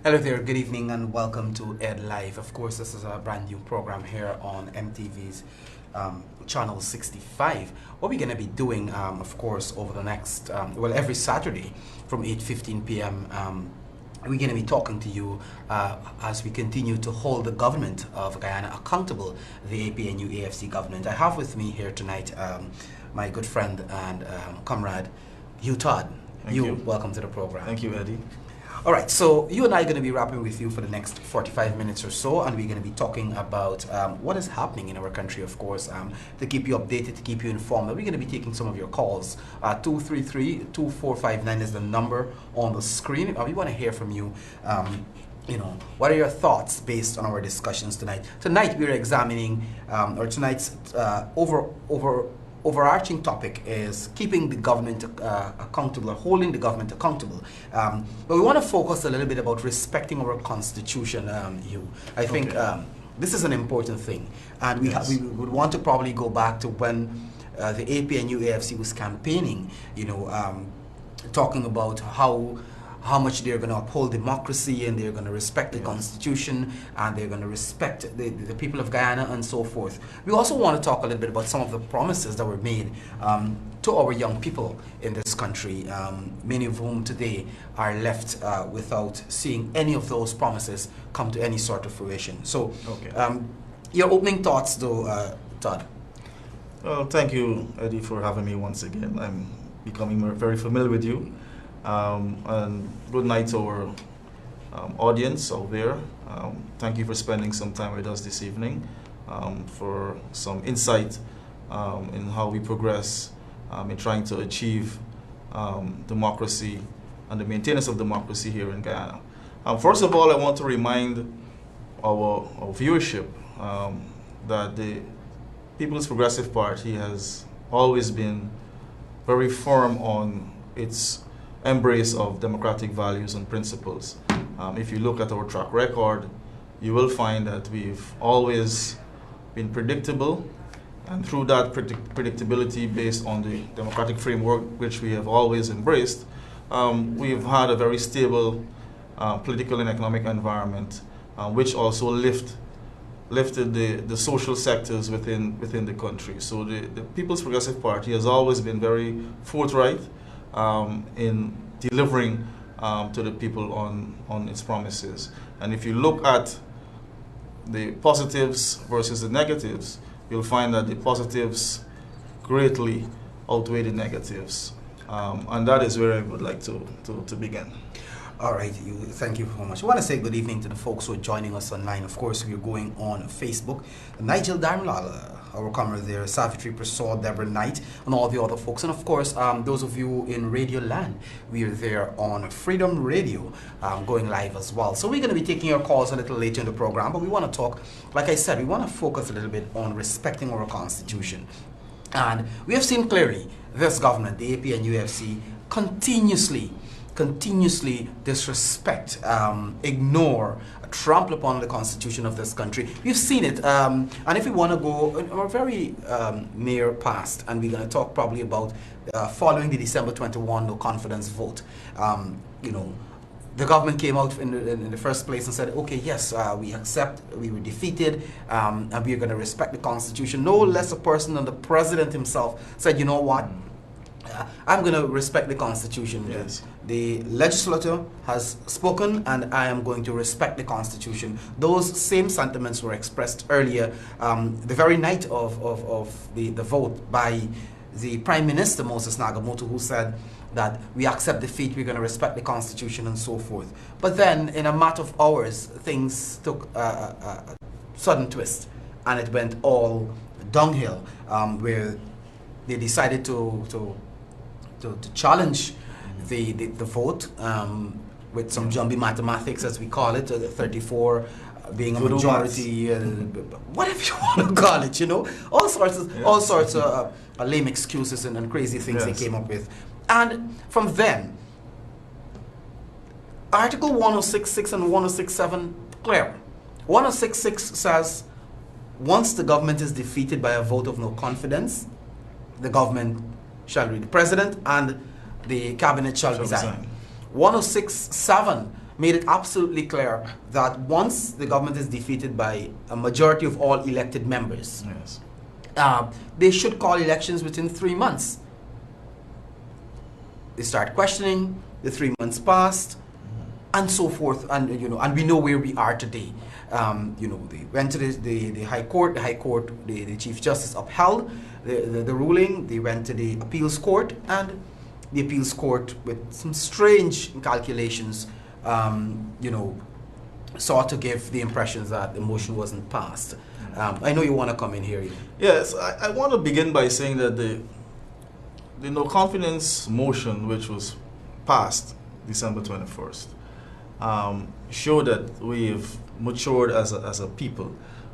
Hello there, good evening and welcome to Ed Live. Of course, this is a brand new program here on MTV's channel 65. What we're going to be doing, of course, over the next, every Saturday from 8:15 p.m. We're going to be talking to you as we continue to hold the government of Guyana accountable, the APNU AFC government. I have with me here tonight my good friend and comrade, Hugh Todd. Thank you. Welcome to the program. Thank you, Eddie. All right, so you and I are going to be rapping with you for the next 45 minutes or so, and we're going to be talking about what is happening in our country, of course, to keep you updated, to keep you informed. We're going to be taking some of your calls. 233-2459 is the number on the screen. We want to hear from you. What are your thoughts based on our discussions tonight? Tonight, we're examining, tonight's overarching topic is keeping the government accountable, or holding the government accountable. But we want to focus a little bit about respecting our constitution, Hugh. I think this is an important thing. And we would want to probably go back to when the APNU AFC was campaigning, talking about how much they're going to uphold democracy and they're going to respect the constitution and they're going to respect the people of Guyana and so forth. We also want to talk a little bit about some of the promises that were made to our young people in this country, many of whom today are left without seeing any of those promises come to any sort of fruition. So, your opening thoughts though, Todd? Well, thank you, Eddie, for having me once again. I'm becoming very familiar with you. And good night to our audience out there. Thank you for spending some time with us this evening for some insight in how we progress in trying to achieve democracy and the maintenance of democracy here in Guyana. First of all, I want to remind our viewership that the People's Progressive Party has always been very firm on its embrace of democratic values and principles. If you look at our track record, you will find that we've always been predictable, and through that predictability based on the democratic framework which we have always embraced, we've had a very stable political and economic environment which also lifted the social sectors within the country. So the People's Progressive Party has always been very forthright in delivering to the people on its promises. And if you look at the positives versus the negatives, you'll find that the positives greatly outweigh the negatives. And that is where I would like to begin. All right, thank you so much. I want to say good evening to the folks who are joining us online. Of course, we're going on Facebook. Nigel Darmlal, our comrade there, Savitri Prasad, Deborah Knight, and all the other folks. And of course, those of you in Radio Land, we are there on Freedom Radio, going live as well. So we're going to be taking your calls a little later in the program, but we want to talk, like I said, we want to focus a little bit on respecting our constitution. And we have seen clearly this government, the APNUFC, continuously disrespect, ignore, trample upon the constitution of this country. We've seen it, and if we want to go in our very near past, and we're going to talk probably about following the December 21 no confidence vote, the government came out in the first place and said, okay, yes, we accept, we were defeated, and we are going to respect the constitution. No less a person than the president himself said, you know what, I'm going to respect the constitution. Yes. The legislature has spoken, and I am going to respect the constitution. Those same sentiments were expressed earlier, the very night of the vote, by the Prime Minister, Moses Nagamoto, who said that we accept defeat, we're going to respect the constitution and so forth. But then, in a matter of hours, things took a sudden twist, and it went all downhill, where they decided to challenge the vote with some jumbie mathematics, as we call it, 34 being a majority, whatever you want to call it, all sorts of lame excuses and crazy things they came up with. And from then, Article 106.6 and 106.7 clear. 106.6 says, once the government is defeated by a vote of no confidence, the government shall be the president and the cabinet shall resign. 106.7 made it absolutely clear that once the government is defeated by a majority of all elected members, Yes. they should call elections within 3 months. They start questioning, the 3 months passed, and so forth, and and we know where we are today. They went to the High Court. The Chief Justice upheld the ruling. They went to the Appeals Court, and the Appeals Court, with some strange calculations, sought to give the impressions that the motion wasn't passed. I know you want to come in here. Yes, I want to begin by saying that the no confidence motion, which was passed December 21st, showed that we've matured as a people,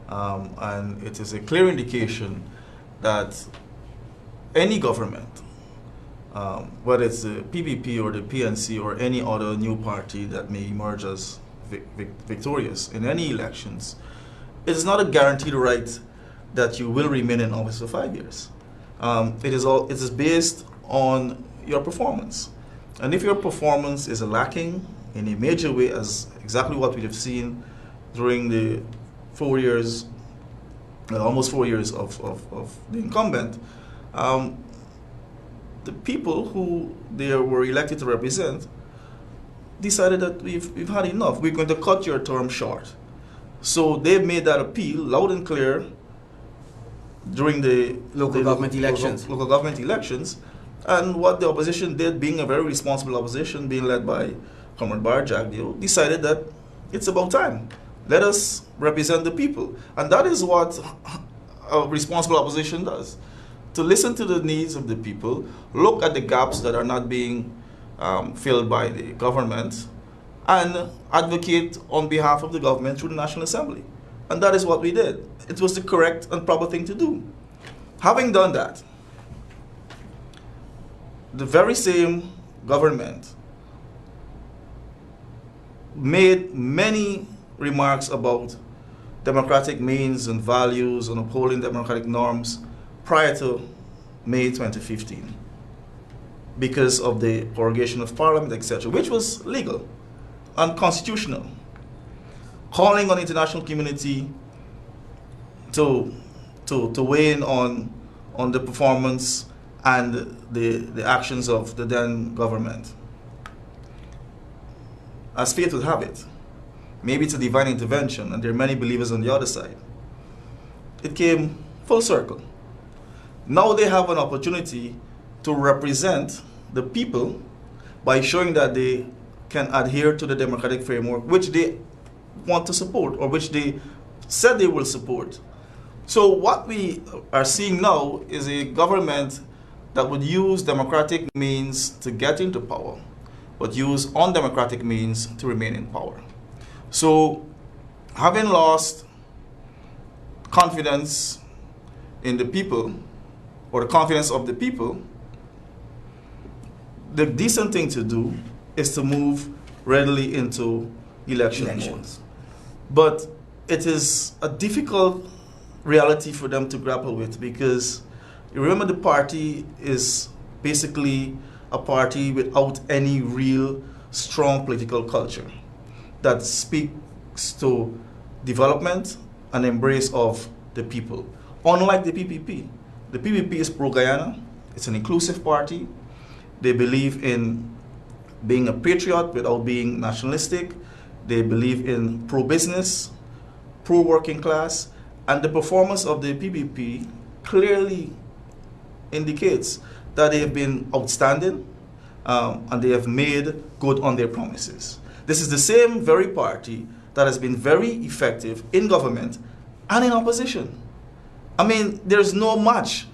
and it is a clear indication that any government, whether it's the PPP or the PNC or any other new party that may emerge as victorious in any elections, it is not a guaranteed right that you will remain in office for 5 years. It is based on your performance. And if your performance is lacking in a major way, as exactly what we have seen during the 4 years, almost 4 years of the incumbent, the people who they were elected to represent decided that we've had enough. We're going to cut your term short. So they've made that appeal loud and clear during the Local government elections. Local government elections. And what the opposition did, being a very responsible opposition, being led by Comrade Bar Jagdeo, decided that it's about time. Let us represent the people. And that is what a responsible opposition does. To listen to the needs of the people, look at the gaps that are not being filled by the government, and advocate on behalf of the government through the National Assembly. And that is what we did. It was the correct and proper thing to do. Having done that, the very same government made many remarks about democratic means and values and upholding democratic norms prior to May 2015 because of the prorogation of parliament, etc., which was legal and constitutional, calling on the international community to weigh in on the performance and the actions of the then government. As fate would have it, maybe it's a divine intervention, and there are many believers on the other side. It came full circle. Now they have an opportunity to represent the people by showing that they can adhere to the democratic framework which they want to support, or which they said they will support. So what we are seeing now is a government that would use democratic means to get into power, but use undemocratic means to remain in power. So having lost confidence in the people, or the confidence of the people, the decent thing to do is to move readily into elections. But it is a difficult reality for them to grapple with, because you remember the party is basically a party without any real strong political culture that speaks to development and embrace of the people. Unlike the PPP is pro-Guyana. It's an inclusive party. They believe in being a patriot without being nationalistic. They believe in pro-business, pro-working class, and the performance of the PPP clearly indicates that they have been outstanding and they have made good on their promises. This is the same very party that has been very effective in government and in opposition. I mean, there's no match.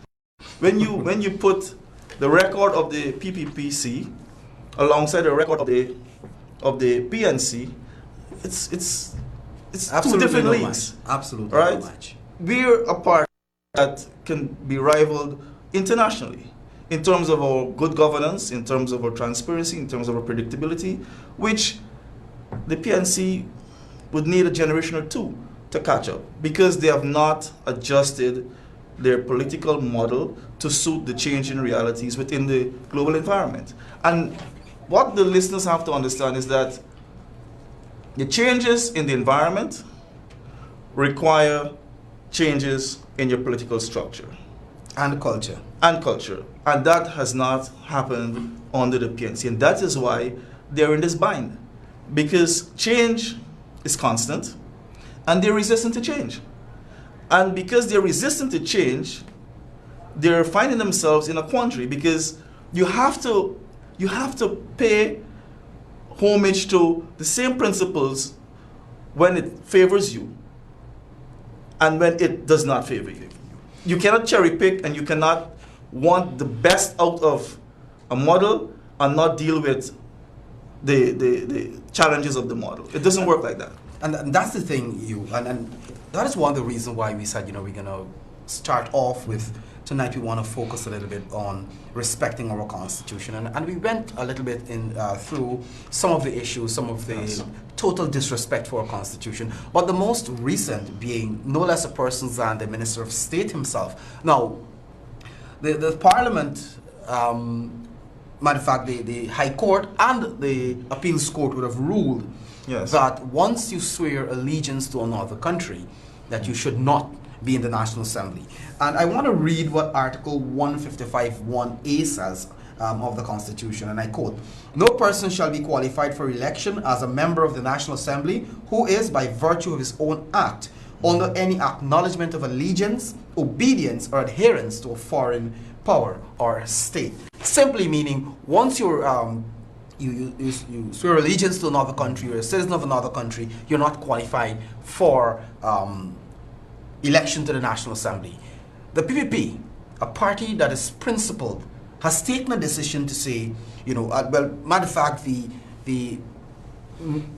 When you put the record of the PPPC alongside the record of the PNC, it's two different leagues. Absolutely right? no match. We're a party that can be rivaled internationally in terms of our good governance, in terms of our transparency, in terms of our predictability, which the PNC would need a generation or two to catch up, because they have not adjusted their political model to suit the changing realities within the global environment. And what the listeners have to understand is that The changes in the environment require changes in your political structure And culture. and culture. And that has not happened under the PNC. And that is why they're in this bind. Because change is constant and they're resistant to change. And because they're resistant to change, they're finding themselves in a quandary because you have to pay homage to the same principles when it favors you and when it does not favor you. You cannot cherry pick and you cannot want the best out of a model and not deal with the challenges of the model. It doesn't work like that. And that's the thing, and that is one of the reasons why we said, we're going to start off with, tonight we want to focus a little bit on respecting our Constitution. And we went a little bit through some of the issues, some of the Yes. total disrespect for our Constitution. But the most recent being no less a person than the Minister of State himself. Now, the Parliament, matter of fact, the High Court and the Appeals Court would have ruled Yes. that once you swear allegiance to another country, that you should not be in the National Assembly. And I want to read what Article 155(1)(a) says of the Constitution, and I quote, "No person shall be qualified for election as a member of the National Assembly who is, by virtue of his own act, under any acknowledgement of allegiance, obedience, or adherence to a foreign power or state." Simply meaning, once you're you swear allegiance to another country, you're a citizen of another country, you're not qualified for election to the National Assembly. The PPP, a party that is principled, has taken a decision to say, well, matter of fact, the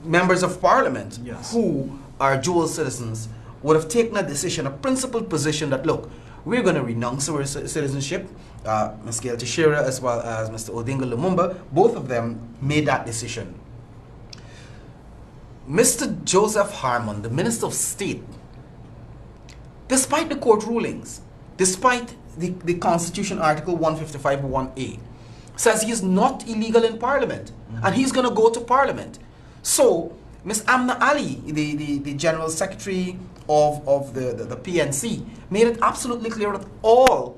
members of Parliament Yes. who are dual citizens would have taken a decision, a principled position that, look, we're going to renounce our citizenship. Ms. Gail Teixeira as well as Mr. Odinga Lumumba, both of them made that decision. Mr. Joseph Harmon, the Minister of State, despite the court rulings, despite the Constitution Article 155(1)(a), says he is not illegal in Parliament, and he's going to go to Parliament. So, Ms. Amna Ali, the General Secretary of the PNC, made it absolutely clear that all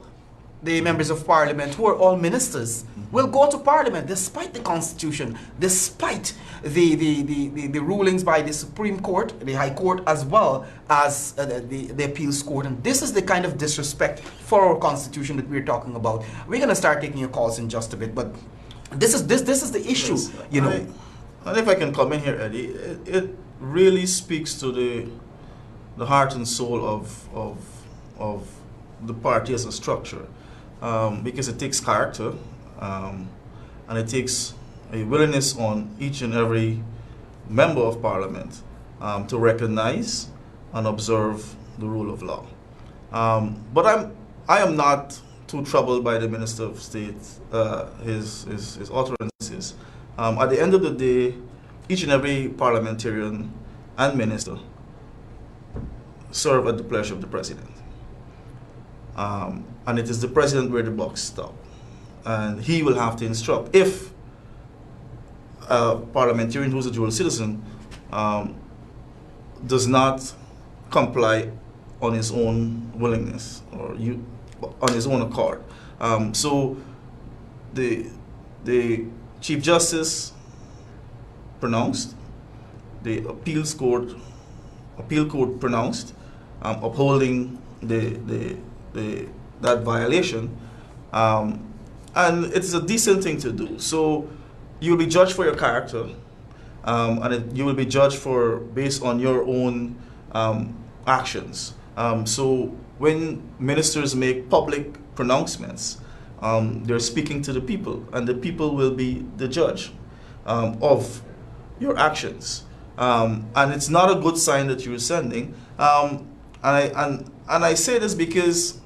the members of Parliament, who are all ministers, will go to Parliament despite the Constitution, despite the rulings by the Supreme Court, the High Court, as well as the Appeals Court. And this is the kind of disrespect for our Constitution that we're talking about. We're going to start taking your calls in just a bit, but this is the issue, Yes. And if I can come in here, Eddie, it really speaks to the heart and soul of the party as a structure, because it takes character, and it takes a willingness on each and every member of Parliament to recognize and observe the rule of law. But I am not too troubled by the Minister of State, his utterances. At the end of the day, each and every parliamentarian and minister serve at the pleasure of the president. And it is the president where the buck stops. And he will have to instruct. If a parliamentarian who is a dual citizen does not comply on his own willingness or on his own accord. So the Chief Justice pronounced, the appeal court pronounced, upholding that violation, and it's a decent thing to do. So you will be judged for your character, and you will be judged based on your own actions. So when ministers make public pronouncements, they're speaking to the people, and the people will be the judge of your actions. And it's not a good sign that you're sending. And I say this because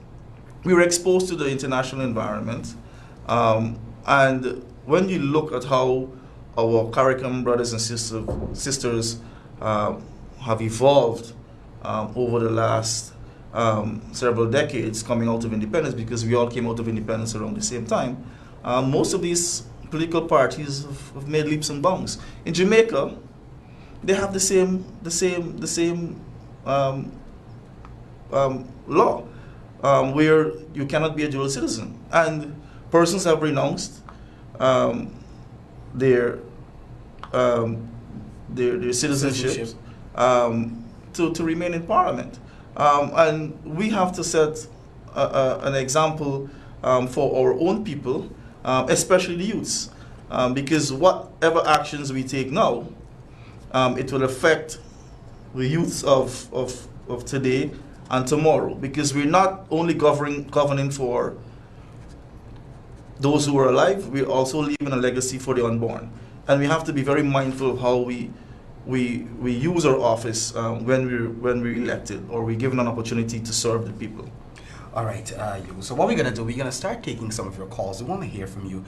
we were exposed to the international environment, and when you look at how our CARICOM brothers and sisters have evolved over the last several decades coming out of independence, because we all came out of independence around the same time, most of these political parties have made leaps and bounds. In Jamaica, they have the same law, where you cannot be a dual citizen, and persons have renounced their their citizenship to remain in Parliament, and we have to set an example for our own people, especially the youths, because whatever actions we take now, it will affect the youths of today and tomorrow, because we're not only governing for those who are alive, we're also leaving a legacy for the unborn. And we have to be very mindful of how we use our office when we're elected, or we're given an opportunity to serve the people. All right, so what we're going to do, we're going to start taking some of your calls. We want to hear from you.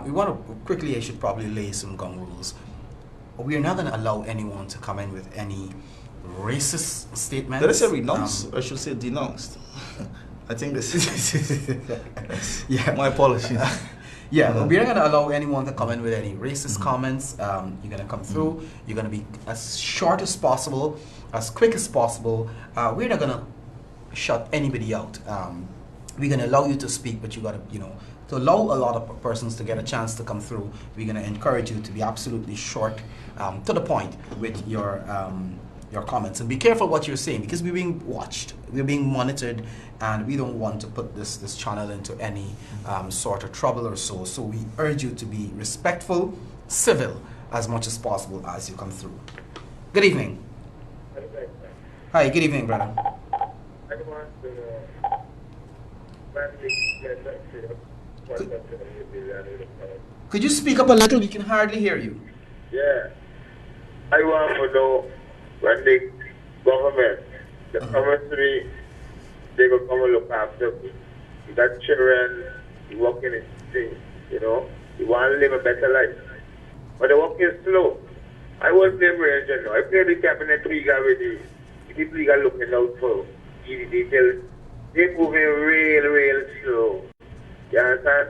We want to quickly, I should probably lay some gun rules. We are not going to allow anyone to come in with any racist statements. Did I say renounce? I should say denounced. I think this is yeah. My apologies. Yeah, we're not going to allow anyone to come in with any racist comments. You're going to come through. You're going to be as short as possible, as quick as possible. We're not going to shut anybody out. We're going to allow you to speak, but you got to, to allow a lot of persons to get a chance to come through. We're going to encourage you to be absolutely short, to the point with your comments, and be careful what you're saying, because we're being watched, we're being monitored, and we don't want to put this channel into any sort of trouble or so. So we urge you to be respectful, civil as much as possible as you come through. Good evening. Hi, good evening, brother. Could you speak up a little? We can hardly hear you. Yeah. I want to know when the government, the commissary, they will come and look after me. You got children, you work in a thing, you want to live a better life. But the work is slow. I was named Ranger now. I play the cabinet league with the people league are looking out for the details. They're moving real slow. You understand?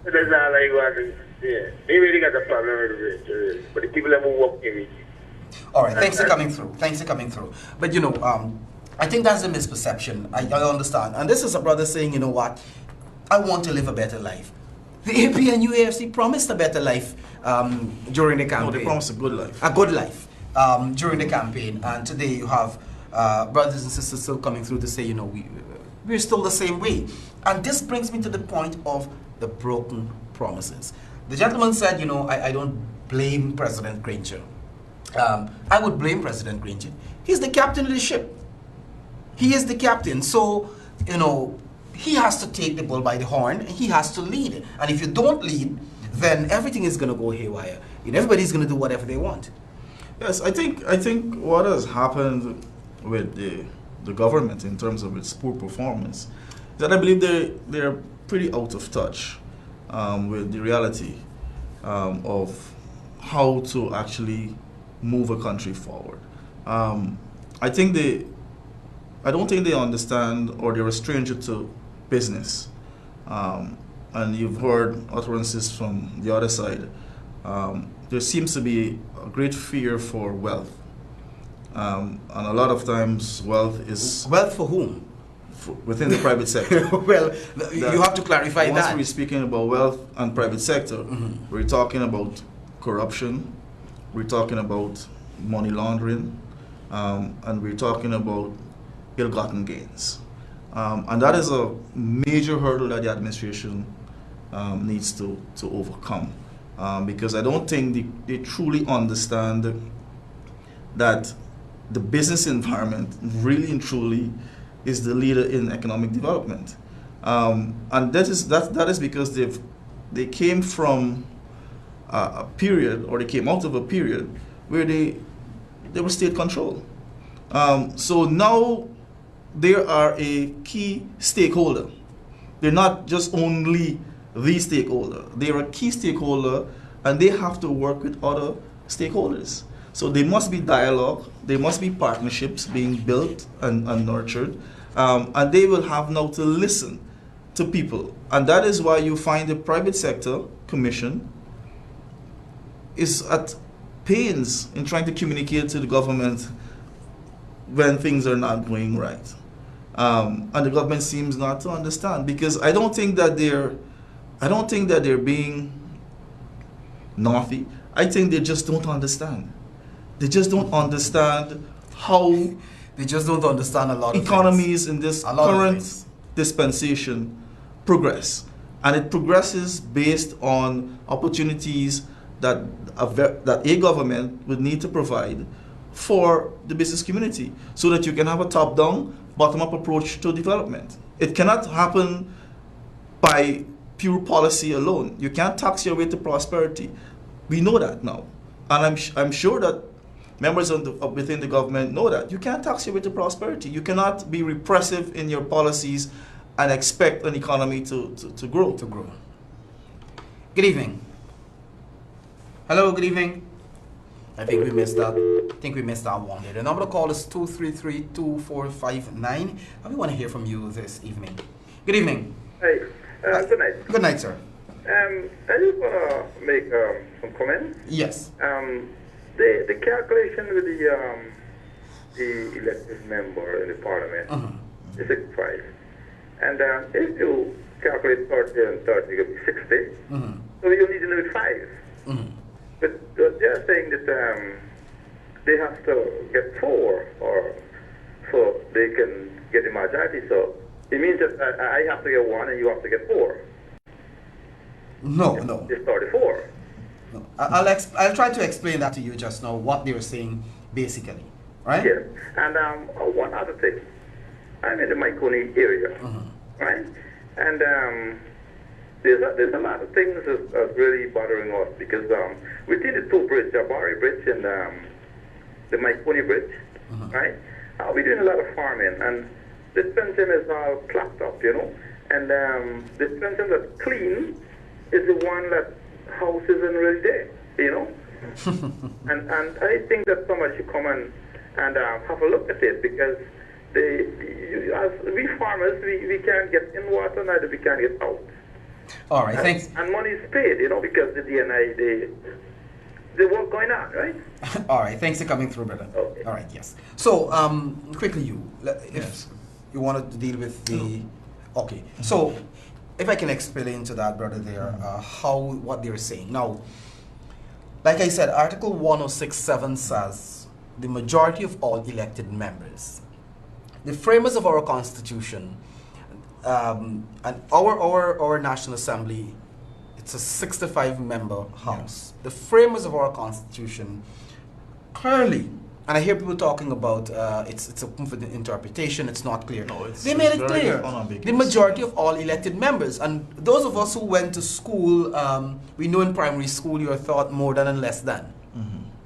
So that's all I want to say. Maybe they got a problem with the Ranger, but the people that move working with you. All right, thanks for coming through. But I think that's a misperception. I understand. And this is a brother saying, you know what, I want to live a better life. The AP and UAFC promised a better life during the campaign. No, they promised a good life. A good life during the campaign. And today you have brothers and sisters still coming through to say, we're still the same way. And this brings me to the point of the broken promises. The gentleman said, I don't blame President Granger. I would blame President Granger. He's the captain of the ship. He is the captain. So, he has to take the bull by the horn, and he has to lead. And if you don't lead, then everything is going to go haywire. Everybody's going to do whatever they want. Yes, I think what has happened with the government in terms of its poor performance is that I believe they're pretty out of touch with the reality of how to actually move a country forward. I don't think they understand, or they're a stranger to business. And you've heard utterances from the other side. There seems to be a great fear for wealth. And a lot of times wealth is... Wealth for whom? Within the private sector. Well, you have to clarify that. Once we're speaking about wealth and private sector, we're talking about corruption, we're talking about money laundering, and we're talking about ill-gotten gains. And that is a major hurdle that the administration needs to overcome, because I don't think they truly understand that the business environment really and truly is the leader in economic development. And that is because they came from a period, or they came out of a period where they were state control. So now they are a key stakeholder. They're not just only the stakeholder. They are a key stakeholder, and they have to work with other stakeholders. So there must be dialogue, there must be partnerships being built and nurtured, and they will have now to listen to people. And that is why you find the private sector commission is at pains in trying to communicate to the government when things are not going right. And the government seems not to understand, because I don't think that they're being naughty. I think they just don't understand. They just don't understand how They just don't understand a lot of economies in this A lot of current things. dispensation progress. And it progresses based on opportunities that a government would need to provide for the business community, so that you can have a top-down, bottom-up approach to development. It cannot happen by pure policy alone. You can't tax your way to prosperity. We know that now. And I'm sure that members within the government know that. You can't tax your way to prosperity. You cannot be repressive in your policies and expect an economy to grow. To grow. Good evening. Hello, good evening. I think we missed that. One there. The number to call is 233-2459. And we want to hear from you this evening. Good evening. Hi, good night. Good night, sir. I just want to make some comments. Yes. The calculation with the elected member in the parliament is 65. And if you calculate 30 and 30, it will be 60. So you need to know 5. But they're saying that they have to get 4 or so they can get the majority. So it means that I have to get 1 and you have to get 4. No. It's 34. No. I'll try to explain that to you just now, what they were saying basically, right? Yes. And one other thing. I'm in the Maikoni area, right? And there's a lot of things that's really bothering us, because within the two bridges, Jabari Bridge and the Maikoni Bridge, right? We're doing a lot of farming, and the fencing is all clapped up, you know. And the fencing that's clean is the one that house isn't really there, you know. and I think that somebody should come and have a look at it, because as we farmers, we can't get in water, neither we can get out. All right, thanks. And money is paid, you know, because the DNI, the work going on, right? All right, thanks for coming through, brother. Okay. All right, yes. So, quickly, if Yes. you wanted to deal with the... Okay, so if I can explain to that, brother, there, what they're saying. Now, like I said, Article 1067 says the majority of all elected members. The framers of our Constitution and our National Assembly, it's a 65-member house. The framers of our Constitution clearly, and I hear people talking about it's open for the interpretation, it's not clear. No, they made it very clear. unambiguous. The majority of all elected members. And those of us who went to school, we know in primary school you are taught more than and less than.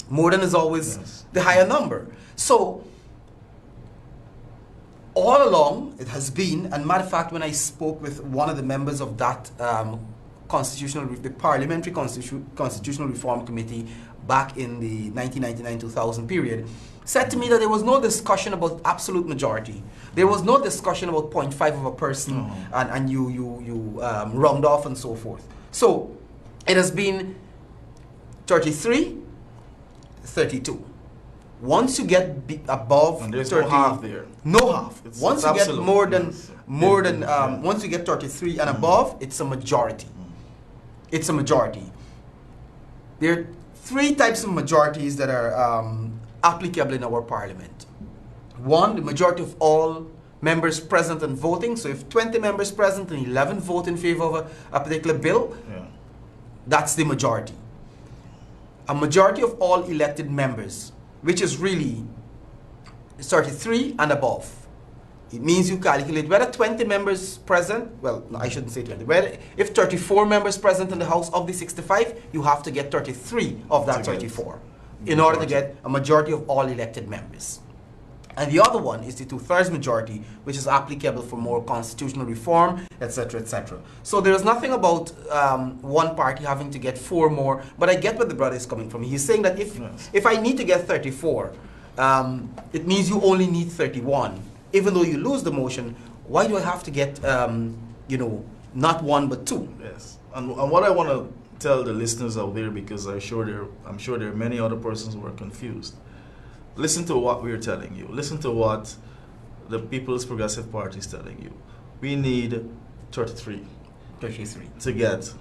More than is always the higher number. So, all along it has been, and matter of fact, when I spoke with one of the members of that the Parliamentary Constitutional Reform Committee back in the 1999-2000 period, said to me that there was no discussion about absolute majority. There was no discussion about 0.5 of a person and you round off and so forth. So it has been 33, 32. Once you get above And there's 30, no half there. No half. Once It's you get absolute. more than Yes. once you get 33 and above, it's a majority. It's a majority. There are 3 types of majorities that are applicable in our parliament. One, the majority of all members present and voting. So if 20 members present and 11 vote in favor of a particular bill, that's the majority. A majority of all elected members, which is really 33 and above. It means you calculate whether 20 members present, well, no, I shouldn't say 20, whether if 34 members present in the House of the 65, you have to get 33 of that To get 34 in order to get a majority of all elected members. And the other one is the 2/3 majority, which is applicable for more constitutional reform, etc., etc. So there is nothing about one party having to get 4 more, but I get where the brother is coming from. He's saying that if I need to get 34, it means you only need 31. Even though you lose the motion, why do I have to get, not 1 but 2? Yes. And what I want to tell the listeners out there, because I'm sure there are many other persons who are confused. Listen to what we're telling you. Listen to what the People's Progressive Party is telling you. We need 33 to get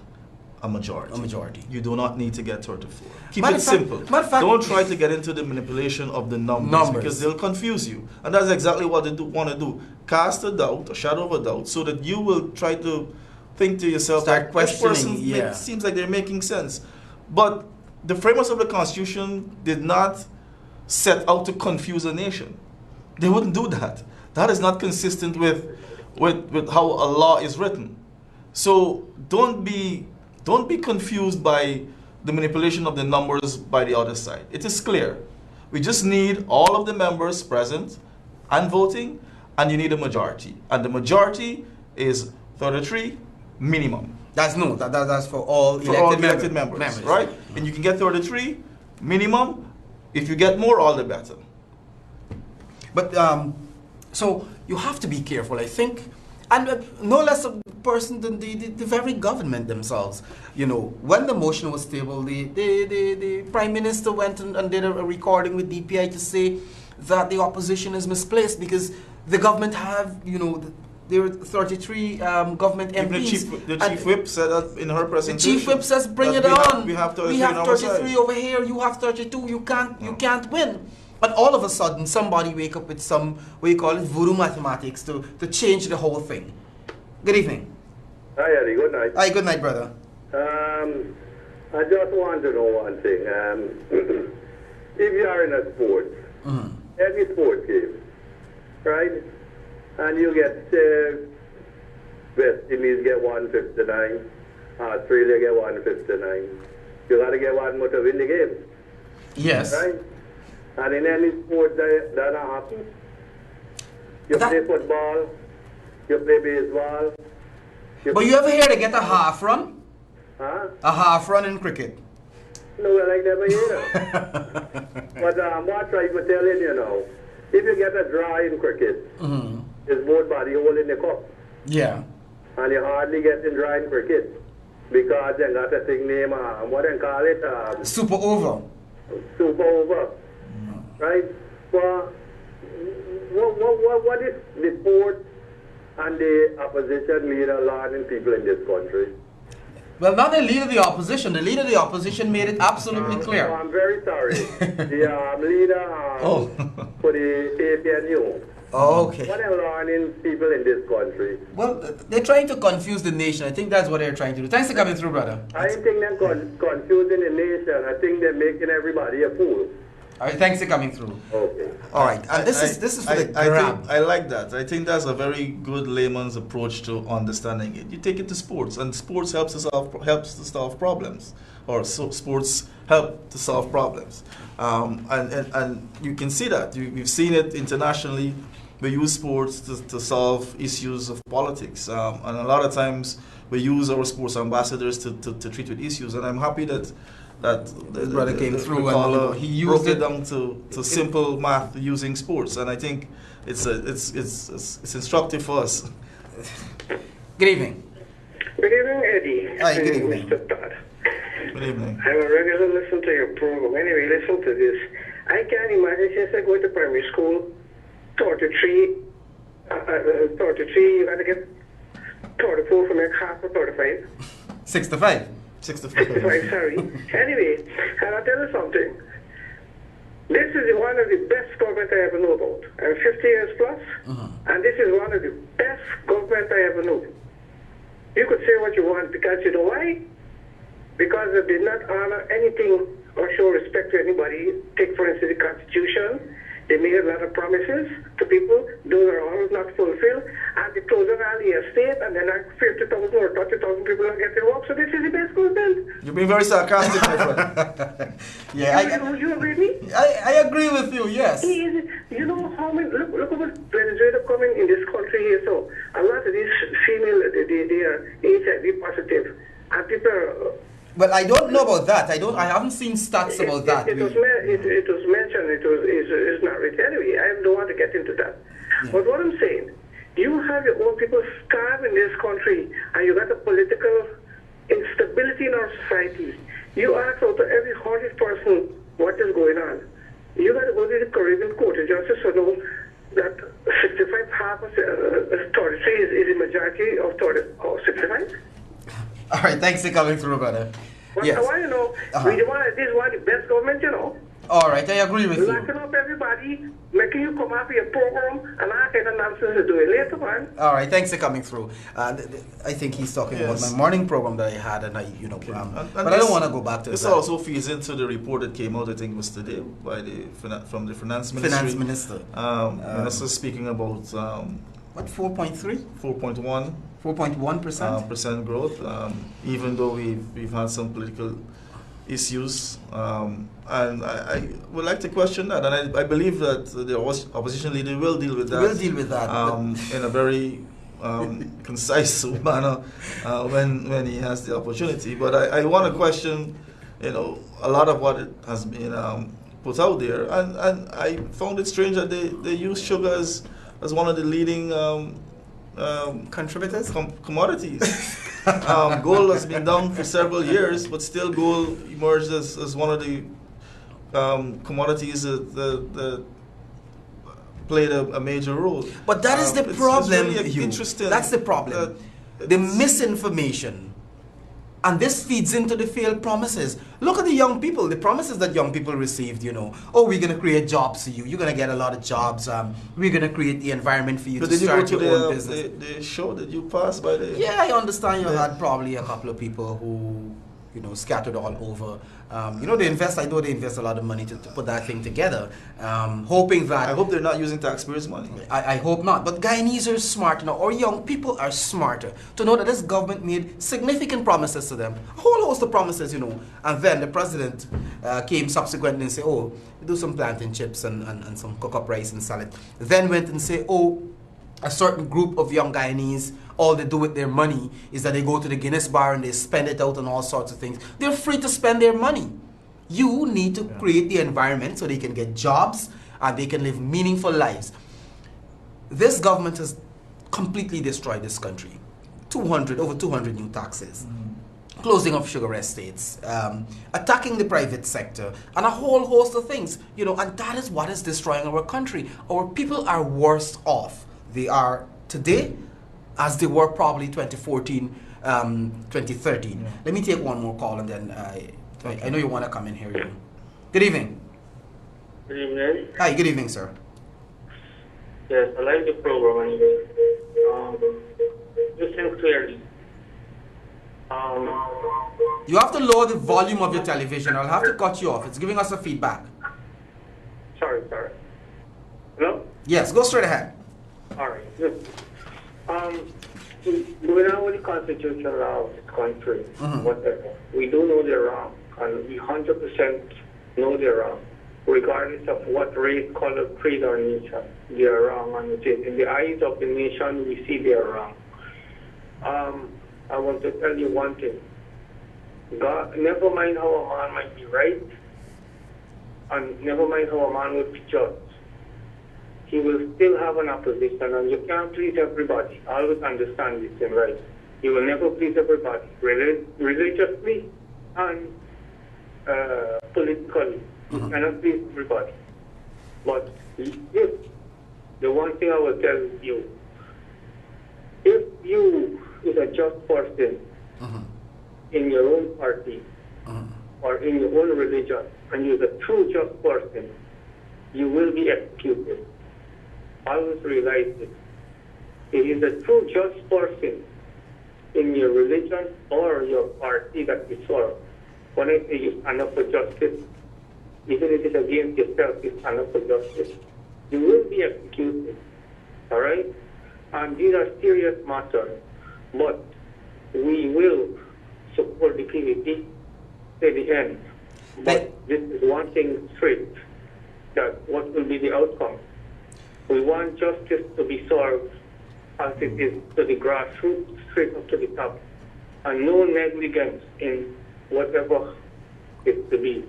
a majority. You do not need to get 34. Keep it simple. Don't try to get into the manipulation of the numbers because they'll confuse you. And that's exactly what they want to do. Cast a doubt, a shadow of a doubt, so that you will try to think to yourself, start questioning. This person seems like they're making sense. But the framers of the Constitution did not set out to confuse a nation. They wouldn't do that. That is not consistent with how a law is written. So don't be confused by the manipulation of the numbers by the other side. It is clear. We just need all of the members present and voting, and you need a majority. And the majority is 33 minimum. That's for all elected members, right? And you can get 33 minimum. If you get more, all the better. But so you have to be careful, I think, and no less a person than the very government themselves. You know, when the motion was tabled, the Prime Minister went and did a recording with DPI to say that the opposition is misplaced because the government have, there are 33 government MPs. The chief whip said that in her presentation. The chief whip says, "Bring it on. We have 33 over here. You have 32. You can't win." But all of a sudden, somebody wake up with some, what you call it, voodoo mathematics to change the whole thing. Good evening. Hi, Eddie. Good night. Hi, good night, brother. I just want to know one thing. If you are in a sport, any sport game, right, and you get West Indies get 159, Australia get 159, you got to get one more to win the game. Yes. Right? And in any sport that happens. You play football, you play baseball. But you ever hear they get a half run? Huh? A half run in cricket? No, I never hear that. But what I try to tell you, if you get a draw in cricket, it's both body holding the cup. Yeah. And you hardly get in draw in cricket because they got a thing named, what they call it? Super over. Super over. Right? Well, what is the sport and the opposition leader learning people in this country? Well, not the leader of the opposition. The leader of the opposition made it absolutely clear. I'm very sorry. The leader for the APNU. Oh, okay. What are learning people in this country? Well, they're trying to confuse the nation. I think that's what they're trying to do. Thanks for coming through, brother. I think they're confusing the nation. I think they're making everybody a fool. All right, thanks for coming through. Okay. All right, and this is for the grab. I like that. I think that's a very good layman's approach to understanding it. You take it to sports, and sports helps to solve problems, or sports help to solve problems, and you can see that. We've seen it internationally. We use sports to solve issues of politics, and a lot of times we use our sports ambassadors to treat with issues. And I'm happy that the brother came through and he used it down to simple math using sports, and I think it's instructive for us. Good evening. Good evening, Eddie. Hi, good evening. Mr. Todd. Good evening. I'm a regular listener to your program. Anyway, listen to this. I can't imagine since I go to primary school, 33, you got to get 34 from like half or 35. 65. 65. Sorry. Anyway, and I'll tell you something. This is one of the best government I ever know about. I'm 50 years plus, and this is one of the best government I ever know. You could say what you want, because you know why? Because they did not honor anything or show respect to anybody. Take, for instance, the Constitution. They made a lot of promises to people. Those are all not fulfilled. And they close an alley estate, and then 50,000 or 30,000 people are getting work. So this is the best government. You're being very sarcastic, my friend. Yeah, you agree with me? I agree with you, yes. You know how many, look at Venezuela coming in this country here. So a lot of these female, they are HIV positive. And people are... Well, I don't know about that. I haven't seen stats about that. It was mentioned. It's not written. Anyway, I don't want to get into that. Yeah. But what I'm saying, you have your own people starving in this country, and you got a political instability in our society. You ask out of every 100 person what is going on. You got to go to the Caribbean Court of Justice to know that 65 half of 33 is the majority of 65. All right, thanks for coming through, brother. But Yes. I want to know, this is one of the best government, you know. All right, I agree with Locking you. up everybody, making you come up with a program, and all kind of nonsense to do it later, man. All right, thanks for coming through. I think he's talking about Yes. my morning program that I had, and And but I don't want to go back to this. that. Also feeds into the report that came out, I think it was today, by from the finance ministry. Finance minister. Minister speaking about What, 4.3? 4.1 4.1%? percent growth, even though we've had some political issues, and I would like to question that, and I believe that the opposition leader will deal with that. We'll deal with that. In a very concise manner when he has the opportunity. But I want to question, a lot of what has been put out there, and I found it strange that they use sugar as one of the leading Contributors? commodities. Gold has been down for several years, but still gold emerged as one of the commodities that played a major role. But that is the It's problem, really Hugh. interesting. That's the problem. that The it's- misinformation. And this feeds into the failed promises. Look at the young people, the promises that young people received, oh, we're going to create jobs for you. You're going to get a lot of jobs. We're going to create the environment for you But to did you go start to your own business. the show that you passed by the? Yeah, I understand you had probably a couple of people who, scattered all over. I know they invest a lot of money to put that thing together, hoping that... I hope they're not using taxpayers' money. I hope not. But Guyanese are smart now, or young people are smarter to know that this government made significant promises to them. A whole host of promises, And then the president came subsequently and said, oh, we do some plantain chips and some cook-up rice and salad. Then went and say, oh, a certain group of young Guyanese, all they do with their money is that they go to the Guinness bar and they spend it out on all sorts of things. They're free to spend their money. You need to create the environment so they can get jobs and they can live meaningful lives. This government has completely destroyed this country. Over 200 new taxes. Closing of sugar estates, attacking the private sector, and a whole host of things. And that is what is destroying our country. Our people are worse off. They are today as they were probably 2014, 2013. Yeah. Let me take one more call and then I know you want to come in here. Good evening. Good evening. Hi, good evening, sir. Yes, I like the program anyway. Listen clearly. You have to lower the volume of your television. I'll have to cut you off. It's giving us a feedback. Sorry. Hello? Yes, go straight ahead. All right. Good. Going on with the constitutional law of this country, whatever, we do know they're wrong, and we 100% know they're wrong, regardless of what race, color, creed, or nation. They are wrong, and in the eyes of the nation, we see they are wrong. I want to tell you one thing. God, never mind how a man might be right, and never mind how a man will be judged. He will still have an opposition, and you can't please everybody. Always understand this in life. You will never please everybody, religiously and politically. You cannot please everybody. But if the one thing I will tell you, if you is a just person in your own party or in your own religion, and you're a true just person, you will be executed. Always realize this. If you're a true just person in your religion or your party that you serve, when I say you stand up for justice, even if it's against yourself, you stand up for justice, you will be executed. All right? And these are serious matters, but we will support the PVP to the end. But this is one thing straight, that what will be the outcome? We want justice to be served as it is to the grassroots, straight up to the top, and no negligence in whatever it's to be.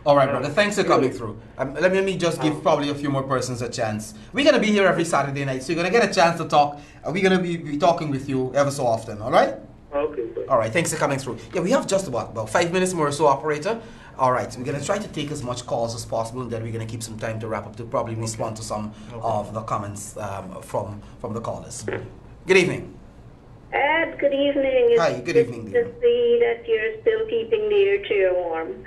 All right, brother. Thanks for coming through. Let me just give probably a few more persons a chance. We're going to be here every Saturday night, so you're going to get a chance to talk. We're going to be talking with you ever so often, all right? Okay, good. All right, thanks for coming through. Yeah, we have just about 5 minutes more or so, operator. All right, we're going to try to take as much calls as possible, and then we're going to keep some time to wrap up to probably respond to some of the comments from the callers. Good evening. Ed, good evening. Hi, good evening, It's dear. good to see that you're still keeping the air chair warm.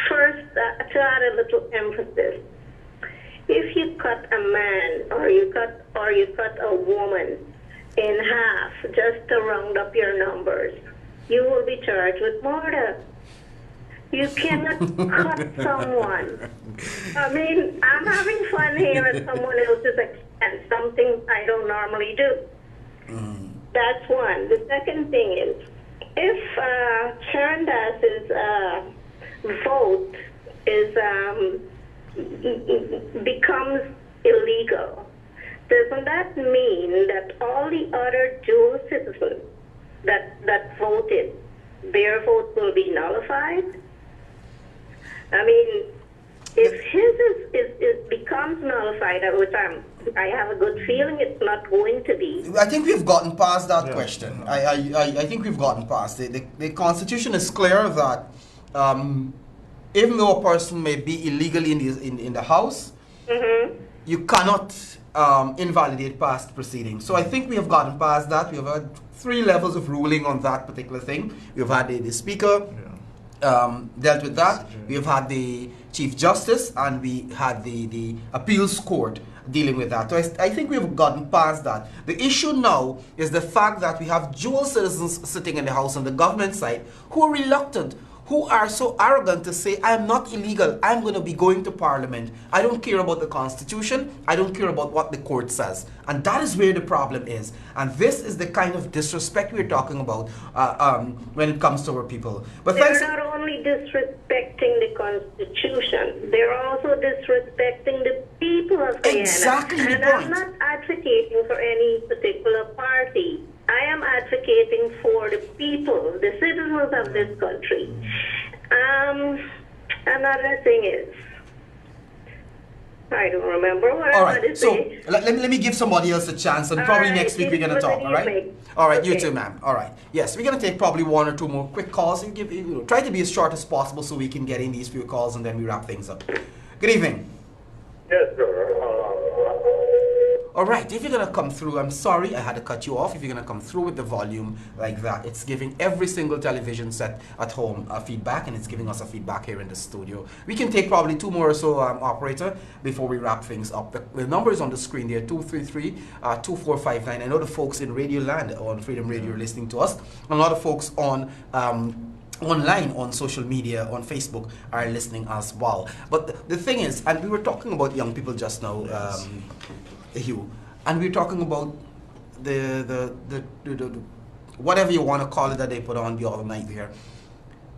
First, to add a little emphasis, if you cut a man or you cut a woman in half just to round up your numbers, you will be charged with murder. You cannot cut someone. I mean, I'm having fun here at someone else's expense, something I don't normally do. That's one. The second thing is, if Sharon Dass's vote becomes illegal, doesn't that mean that all the other dual citizens that voted, their vote will be nullified? I mean, if his becomes nullified, which I have a good feeling it's not going to be. I think we've gotten past that Yeah. question. I think we've gotten past it. The Constitution is clear that even though a person may be illegally in the House, you cannot invalidate past proceedings. So I think we have gotten past that. We have had 3 levels of ruling on that particular thing. We've had the Speaker dealt with that. We have had the Chief Justice, and we had the Appeals Court dealing with that. So I think we've gotten past that. The issue now is the fact that we have dual citizens sitting in the House on the government side who are reluctant, who are so arrogant to say, I am not illegal, I'm going to be going to Parliament. I don't care about the Constitution, I don't care about what the court says. And that is where the problem is. And this is the kind of disrespect we're talking about when it comes to our people. But They're thanks. not only disrespecting the Constitution, they're also disrespecting the people of Guyana. Exactly the And I'm point. not advocating for any particular party. I am advocating for the people, the citizens of this country. Another thing is, I don't remember what All I wanted right, to so say. let me give somebody else a chance, and All probably right, next week we're going to what talk, did all you right? make? All right, you Okay. too, ma'am. All right. Yes, we're going to take probably 1 or 2 more quick calls and try to be as short as possible so we can get in these few calls and then we wrap things up. Good evening. Yes, sir. All right, if you're going to come through, I'm sorry I had to cut you off. If you're going to come through with the volume like that, it's giving every single television set at home a feedback, and it's giving us a feedback here in the studio. We can take probably 2 more or so, operator, before we wrap things up. The number is on the screen there, 233-2459. I know the folks in Radio Land on Freedom Radio are listening to us. A lot of folks on online, on social media, on Facebook are listening as well. But the thing is, and we were talking about young people just now, Hugh, and we're talking about the whatever you want to call it that they put on the other night there.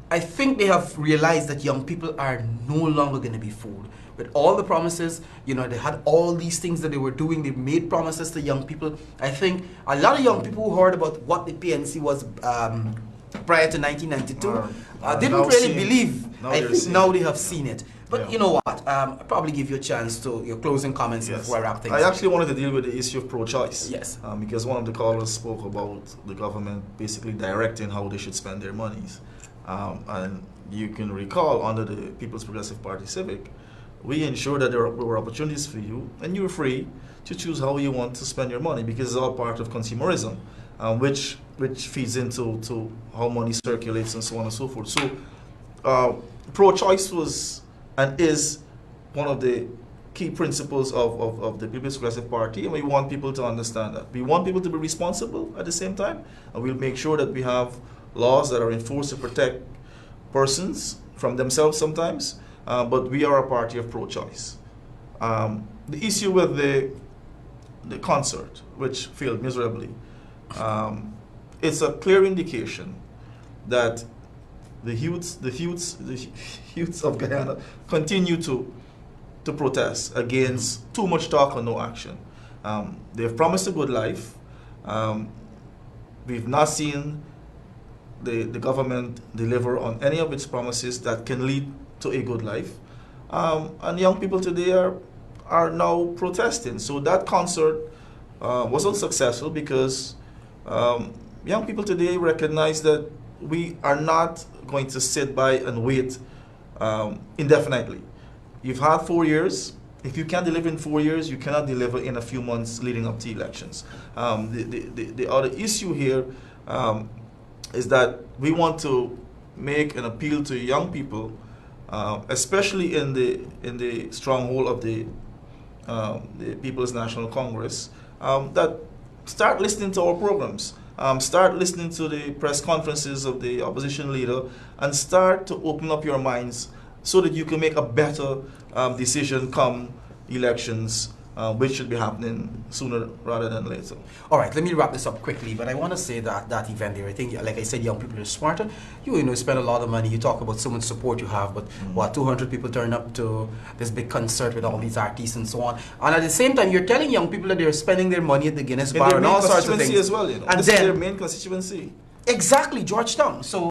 I think they have realized that young people are no longer going to be fooled with all the promises. You know, they had all these things that they were doing. They made promises to young people. I think a lot of young people who heard about what the PNC was prior to 1992 didn't now really seeing- believe. now I they're think seeing now it. they have seen it. But Yeah. you know what? I'll probably give you a chance to your closing comments Yes. before I wrap things I up. actually wanted to deal with the issue of pro-choice. Yes. Because one of the callers spoke about the government basically directing how they should spend their monies. And you can recall under the People's Progressive Party Civic, we ensured that there were opportunities for you, and you're free to choose how you want to spend your money, because it's all part of consumerism, which feeds into how money circulates and so on and so forth. So pro-choice was and is one of the key principles of the People's Progressive Party, and we want people to understand that. We want people to be responsible at the same time, and we'll make sure that we have laws that are enforced to protect persons from themselves sometimes, but we are a party of pro-choice. The issue with the concert, which failed miserably, it's a clear indication that the youths of Guyana continue to protest against too much talk and no action. They've promised a good life. We've not seen the government deliver on any of its promises that can lead to a good life. And young people today are now protesting. So that concert was unsuccessful because young people today recognize that we are not going to sit by and wait indefinitely. You've had 4 years. If you can't deliver in 4 years, you cannot deliver in a few months leading up to elections. The other issue here is that we want to make an appeal to young people, especially in the stronghold of the People's National Congress, that start listening to our programs. Start listening to the press conferences of the opposition leader and start to open up your minds so that you can make a better decision come elections, which should be happening sooner rather than later. All right, let me wrap this up quickly, but I want to say that that event there, I think, like I said, young people are smarter. You spend a lot of money. You talk about so much support you have, but what, 200 people turn up to this big concert with all these artists and so on. And at the same time, you're telling young people that they're spending their money at the Guinness Bar and all sorts of things. As well, And this is their main constituency. Exactly, Georgetown. So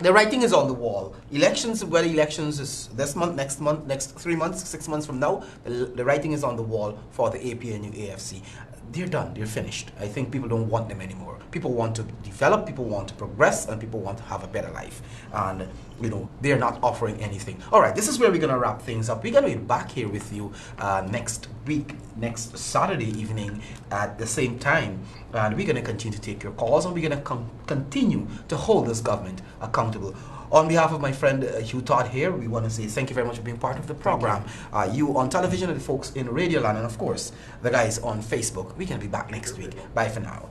the writing is on the wall. Elections, whether elections is this month, next month, next 3 months, 6 months from now, the writing is on the wall for the APNU AFC. They're done, they're finished. I think people don't want them anymore. People want to develop, people want to progress, and people want to have a better life. And, they're not offering anything. All right, this is where we're going to wrap things up. We're going to be back here with you next week, next Saturday evening at the same time. And we're going to continue to take your calls, and we're going to continue to hold this government accountable. On behalf of my friend Hugh Todd here, we want to say thank you very much for being part of the program. You on television and the folks in Radio Land, and of course, the guys on Facebook. We're going to be back next week. Bye for now.